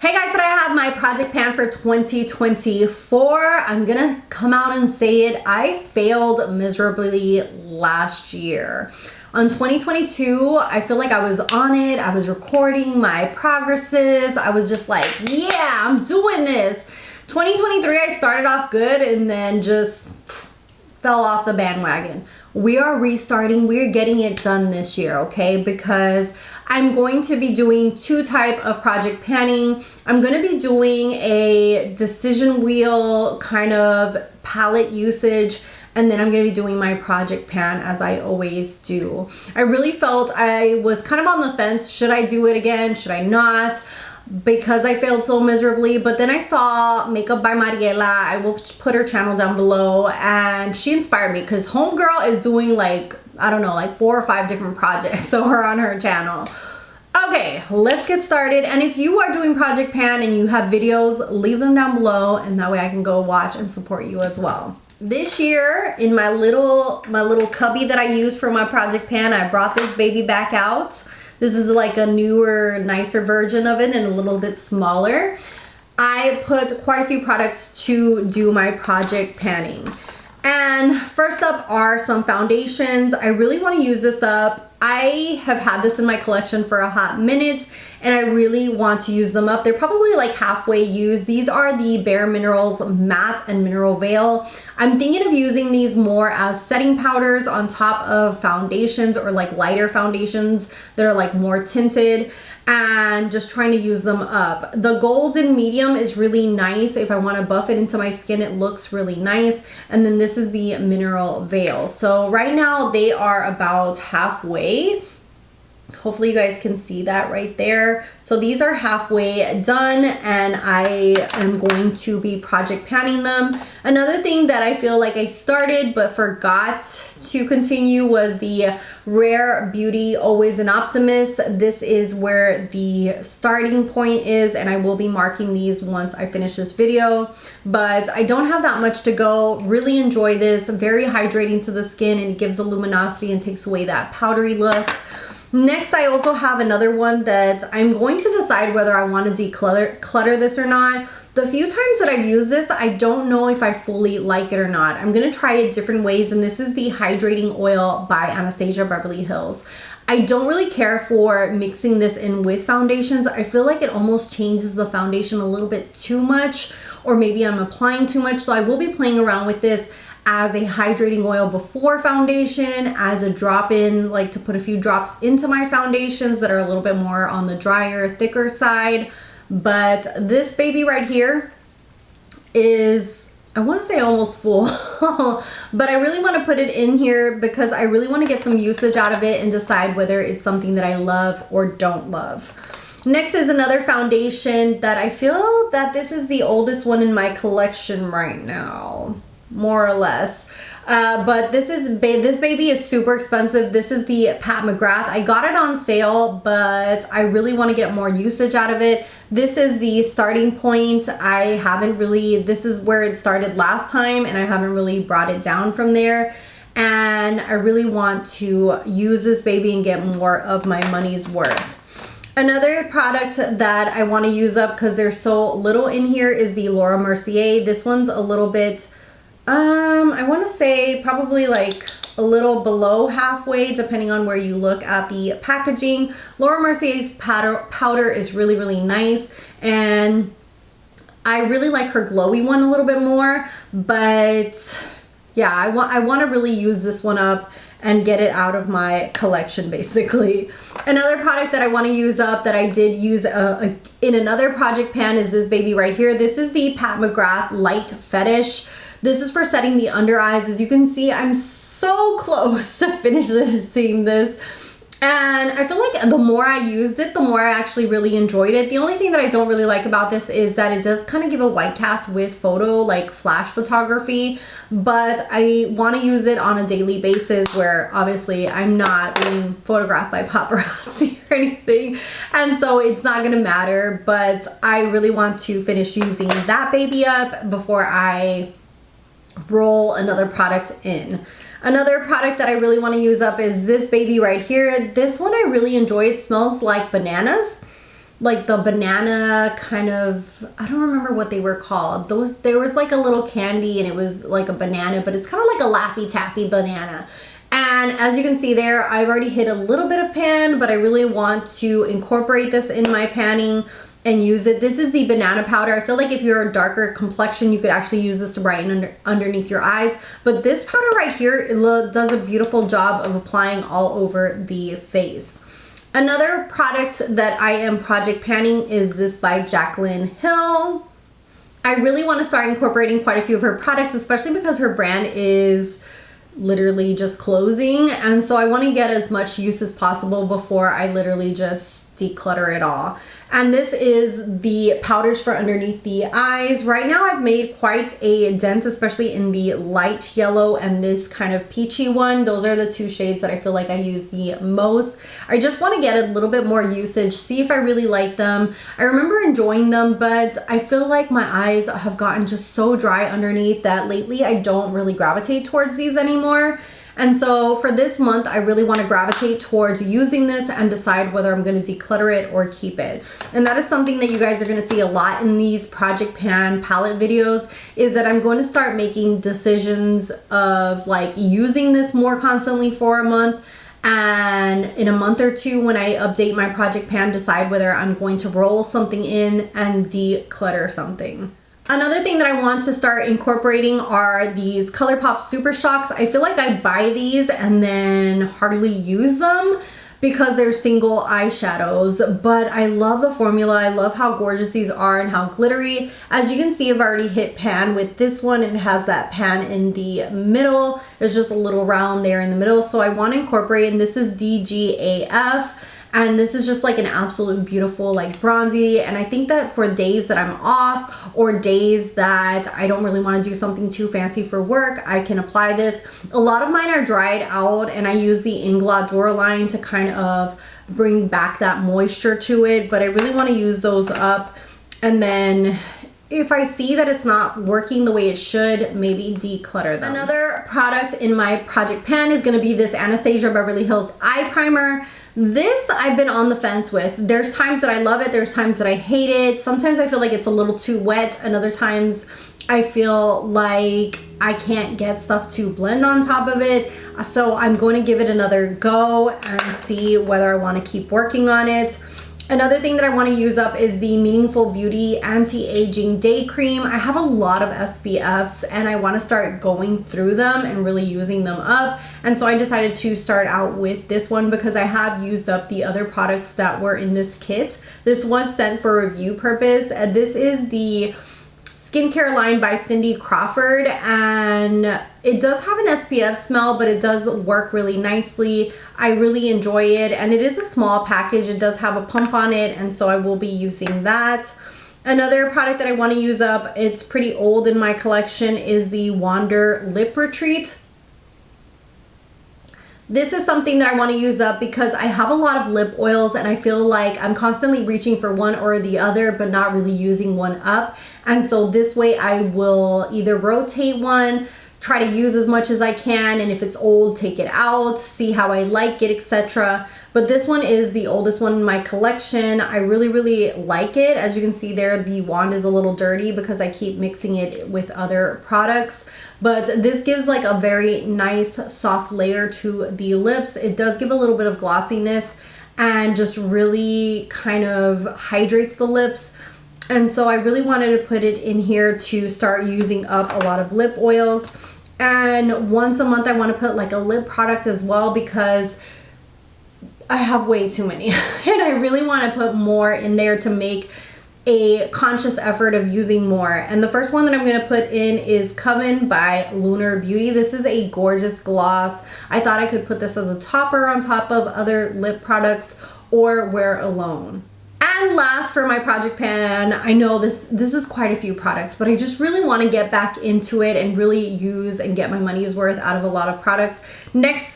Hey guys, today I have my project pan for 2024. I'm gonna come out and say it. I failed miserably last year. On 2022, I feel like I was on it. I was recording my progresses. I was just like, yeah, I'm doing this. 2023, I started off good and then just fell off the bandwagon. We are restarting. We're getting it done this year, okay? Because I'm going to be doing two type of project panning. I'm going to be doing a decision wheel kind of palette usage, and then I'm going to be doing my project pan as I always do. I really felt I was kind of on the fence. Should I do it again? Should I not? Because I failed so miserably. But then I saw Makeup by Mariela. I will put her channel down below, and she inspired me because homegirl is doing like, I don't know, like 4 or 5 different projects over on her channel. Okay, let's get started. And if you are doing project pan and you have videos, leave them down below, and that way I can go watch and support you as well. This year, in my little cubby that I use for my project pan, I brought this baby back out. This is like a newer, nicer version of it and a little bit smaller. I put quite a few products to do my project panning. And first up are some foundations. I really want to use this up. I have had this in my collection for a hot minute and I really want to use them up. They're probably like halfway used. These are the Bare Minerals Matte and Mineral Veil. I'm thinking of using these more as setting powders on top of foundations or like lighter foundations that are like more tinted, and just trying to use them up. The golden medium is really nice. If I want to buff it into my skin, it looks really nice. And then this is the Mineral Veil. So right now they are about halfway. Hopefully you guys can see that right there. So these are halfway done and I am going to be project panning them. Another thing that I feel like I started but forgot to continue was the Rare Beauty Always an Optimist. This is where the starting point is, and I will be marking these once I finish this video. But I don't have that much to go. Really enjoy this. Very hydrating to the skin, and it gives a luminosity and takes away that powdery look. Next, I also have another one that I'm going to decide whether I want to declutter this or not. The few times that I've used this, I don't know if I fully like it or not. I'm going to try it different ways, and this is the Hydrating Oil by Anastasia Beverly Hills. I don't really care for mixing this in with foundations. I feel like it almost changes the foundation a little bit too much, or maybe I'm applying too much, so I will be playing around with this as a hydrating oil before foundation, as a drop-in, like to put a few drops into my foundations that are a little bit more on the drier, thicker side. But this baby right here is, I want to say almost full, but I really want to put it in here because I really want to get some usage out of it and decide whether it's something that I love or don't love. Next is another foundation that I feel that this is the oldest one in my collection right now, more or less. But this baby is super expensive. This is the Pat McGrath. I got it on sale, but I really want to get more usage out of it. This is the starting point. I haven't really, this is where it started last time, and I haven't really brought it down from there. And I really want to use this baby and get more of my money's worth. Another product that I want to use up because there's so little in here is the Laura Mercier. This one's a little bit, I want to say probably like a little below halfway depending on where you look at the packaging. Laura Mercier's powder is really, really nice, and I really like her glowy one a little bit more, but yeah, I want to really use this one up and get it out of my collection basically. Another product that I want to use up that I did use in another project pan is this baby right here. This is the Pat McGrath Light Fetish. This is for setting the under eyes. As you can see, I'm so close to finishing this. And I feel like the more I used it, the more I actually really enjoyed it. The only thing that I don't really like about this is that it does kind of give a white cast with photo, like flash photography. But I want to use it on a daily basis where obviously I'm not being photographed by paparazzi or anything. And so it's not going to matter. But I really want to finish using that baby up before I roll another product in. Another product that I really want to use up is this baby right here. This one I really enjoy. It smells like bananas. like the banana kind of, I don't remember what they were called. There was like a little candy and it was like a banana, but it's kind of like a Laffy Taffy banana. And as you can see there, I've already hit a little bit of pan, but I really want to incorporate this in my panning and use it. This is the banana powder. I feel like if you're a darker complexion, you could actually use this to brighten underneath your eyes. But this powder right here, it does a beautiful job of applying all over the face. Another product that I am project panning is this by Jaclyn Hill. I really want to start incorporating quite a few of her products, especially because her brand is literally just closing. And so I want to get as much use as possible before I literally just declutter it all. And this is the powders for underneath the eyes. Right now I've made quite a dent, especially in the light yellow and this kind of peachy one. Those are the two shades that I feel like I use the most. I just want to get a little bit more usage, see if I really like them. I remember enjoying them, but I feel like my eyes have gotten just so dry underneath that lately I don't really gravitate towards these anymore. And so for this month, I really want to gravitate towards using this and decide whether I'm going to declutter it or keep it. And that is something that you guys are going to see a lot in these Project Pan palette videos, is that I'm going to start making decisions of like using this more constantly for a month. And in a month or two, when I update my Project Pan, decide whether I'm going to roll something in and declutter something. Another thing that I want to start incorporating are these ColourPop Super Shocks. I feel like I buy these and then hardly use them because they're single eyeshadows, but I love the formula. I love how gorgeous these are and how glittery. As you can see, I've already hit pan with this one. It has that pan in the middle. There's just a little round there in the middle. So I want to incorporate, and this is DGAF. And this is just like an absolute beautiful like bronzy. And I think that for days that I'm off or days that I don't really want to do something too fancy for work, I can apply this. A lot of mine are dried out and I use the Inglot Duraline to kind of bring back that moisture to it. But I really want to use those up. And then if I see that it's not working the way it should, maybe declutter them. Another product in my Project Pan is going to be this Anastasia Beverly Hills Eye Primer. This I've been on the fence with. There's times that I love it, there's times that I hate it. Sometimes I feel like it's a little too wet, and other times I feel like I can't get stuff to blend on top of it. So I'm going to give it another go and see whether I want to keep working on it. Another thing that I want to use up is the Meaningful Beauty Anti-Aging Day Cream. I have a lot of SPFs and I want to start going through them and really using them up. And so I decided to start out with this one because I have used up the other products that were in this kit. This was sent for review purpose. This is the skincare line by Cindy Crawford, and it does have an SPF smell, but it does work really nicely. I really enjoy it, and it is a small package. It does have a pump on it, and so I will be using that. Another product that I want to use up, it's pretty old in my collection, is the Wander Lip Retreat. This is something that I want to use up because I have a lot of lip oils and I feel like I'm constantly reaching for one or the other but not really using one up. And so this way I will either rotate one, try to use as much as I can, and if it's old, take it out, see how I like it, etc. But this one is the oldest one in my collection. I really, really like it. As you can see there, the wand is a little dirty because I keep mixing it with other products. But this gives like a very nice soft layer to the lips. It does give a little bit of glossiness and just really kind of hydrates the lips. And so I really wanted to put it in here to start using up a lot of lip oils. And once a month I want to put like a lip product as well because I have way too many. And I really want to put more in there to make a conscious effort of using more. And the first one that I'm going to put in is Coven by Lunar Beauty. This is a gorgeous gloss. I thought I could put this as a topper on top of other lip products or wear alone. And last for my Project Pan, I know this is quite a few products, but I just really want to get back into it and really use and get my money's worth out of a lot of products. The next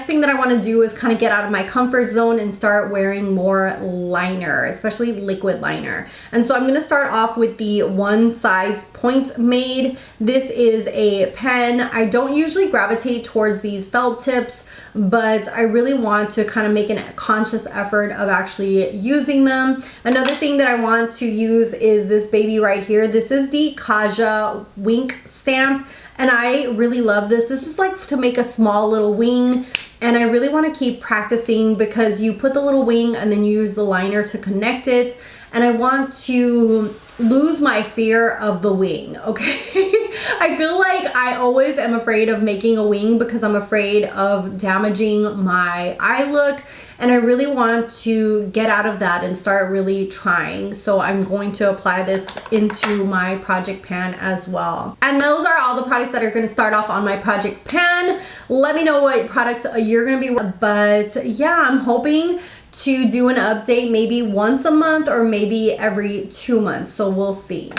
thing that I want to do is kind of get out of my comfort zone and start wearing more liner, especially liquid liner. And so I'm going to start off with the One Size Point Made. This is a pen. I don't usually gravitate towards these felt tips, but I really want to kind of make a conscious effort of actually using them. Another thing that I want to use is this baby right here. This is the Kaja Wink stamp, and I really love this. This is like to make a small little wing, and I really want to keep practicing because you put the little wing and then you use the liner to connect it, and I want to lose my fear of the wing, okay? I feel like I always am afraid of making a wing because I'm afraid of damaging my eye look, and I really want to get out of that and start really trying. So I'm going to apply this into my project pan as well. And those are all the products that are going to start off on my project pan. Let me know what products you're going to be, but yeah, I'm hoping to do an update maybe once a month or maybe every 2 months, so we'll see.